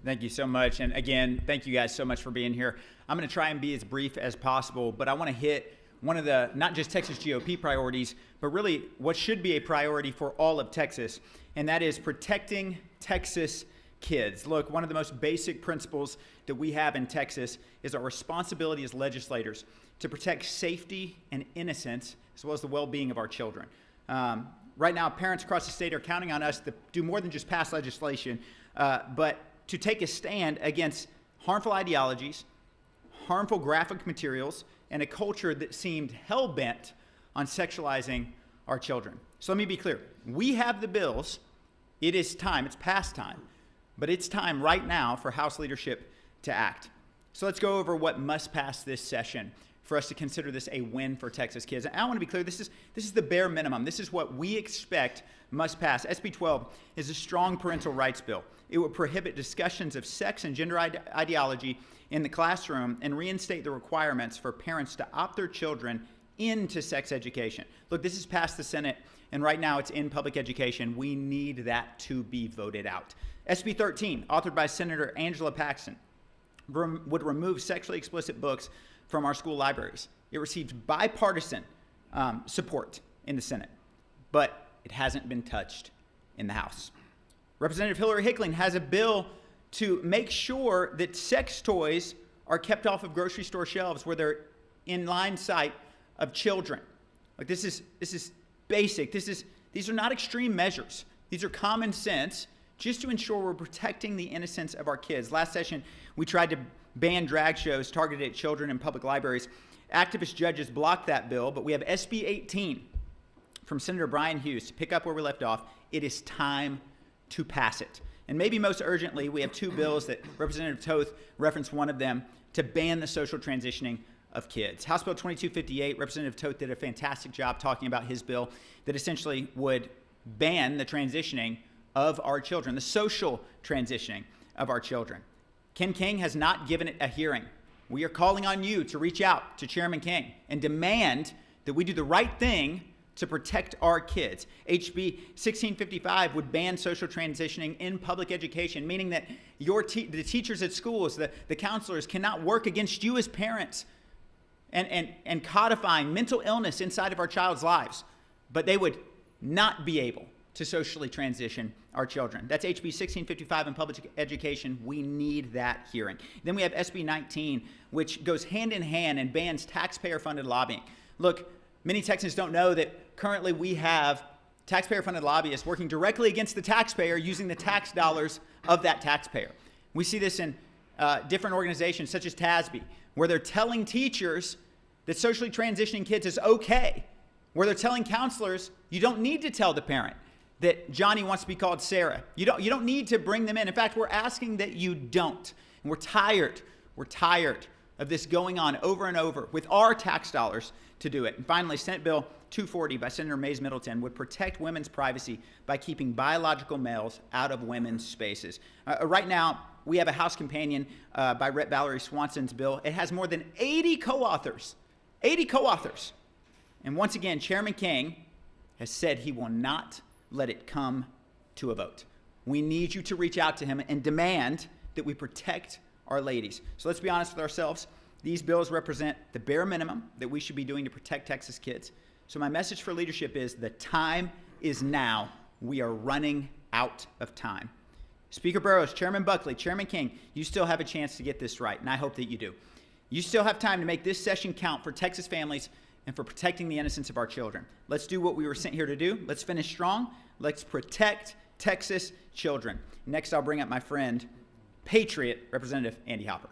Thank you so much. And again, thank you guys so much for being here. I'm going to try and be as brief as possible, but I want to hit one of the, not just Texas GOP priorities, but really what should be a priority for all of Texas, and that is protecting Texas kids. Look, one of the most basic principles that we have in Texas is our responsibility as legislators to protect safety and innocence, as well as the well-being of our children. Right now, parents across the state are counting on us to do more than just pass legislation, but to take a stand against harmful ideologies, harmful graphic materials, and a culture that seemed hell-bent on sexualizing our children. So let me be clear. We have the bills. It is time. It's past time. But it's time right now for House leadership to act. So let's go over what must pass this session for us to consider this a win for Texas kids. And I want to be clear, this is the bare minimum. This is what we expect must pass. SB 12 is a strong parental rights bill. It would prohibit discussions of sex and gender ideology in the classroom and reinstate the requirements for parents to opt their children into sex education. Look, this is passed the Senate, and right now it's in public education. We need that to be voted out. SB 13, authored by Senator Angela Paxton, would remove sexually explicit books from our school libraries. It received bipartisan support in the Senate, but it hasn't been touched in the House. Representative Hillary Hickling has a bill to make sure that sex toys are kept off of grocery store shelves where they're in line sight of children. Like this is basic. These are not extreme measures. These are common sense just to ensure we're protecting the innocence of our kids. Last session, we tried to ban drag shows targeted at children in public libraries. Activist judges blocked that bill, but we have SB 18 from Senator Brian Hughes to pick up where we left off. It is time to pass it. And maybe most urgently, we have two bills that Representative Toth referenced one of them to ban the social transitioning of kids. House Bill 2258, Representative Toth did a fantastic job talking about his bill that essentially would ban the transitioning of our children, the social transitioning of our children. Ken King has not given it a hearing. We are calling on you to reach out to Chairman King and demand that we do the right thing to protect our kids. HB 1655 would ban social transitioning in public education, meaning that the teachers at schools, the counselors cannot work against you as parents and codifying mental illness inside of our child's lives, but they would not be able to socially transition our children. That's HB 1655 in public education. We need that hearing. Then we have SB 19, which goes hand in hand and bans taxpayer-funded lobbying. Look, many Texans don't know that currently we have taxpayer-funded lobbyists working directly against the taxpayer using the tax dollars of that taxpayer. We see this in different organizations such as TASB, where they're telling teachers that socially transitioning kids is okay, where they're telling counselors you don't need to tell the parent that Johnny wants to be called Sarah. You don't need to bring them in. In fact, we're asking that you don't. And we're tired of this going on over and over with our tax dollars to do it. And finally, Senate Bill 240 by Senator Mays Middleton would protect women's privacy by keeping biological males out of women's spaces. Right now, we have a House companion by Rep. Valerie Swanson's bill. It has more than 80 co-authors. 80 co-authors. And once again, Chairman King has said he will not let it come to a vote. We need you to reach out to him and demand that we protect our ladies. So let's be honest with ourselves. These bills represent the bare minimum that we should be doing to protect Texas kids. So my message for leadership is the time is now. We are running out of time. Speaker Burrows, Chairman Buckley, Chairman King, you still have a chance to get this right, and I hope that you do. You still have time to make this session count for Texas families and for protecting the innocence of our children. Let's do what we were sent here to do. Let's finish strong. Let's protect Texas children. Next, I'll bring up my friend, Patriot Representative Andy Hopper.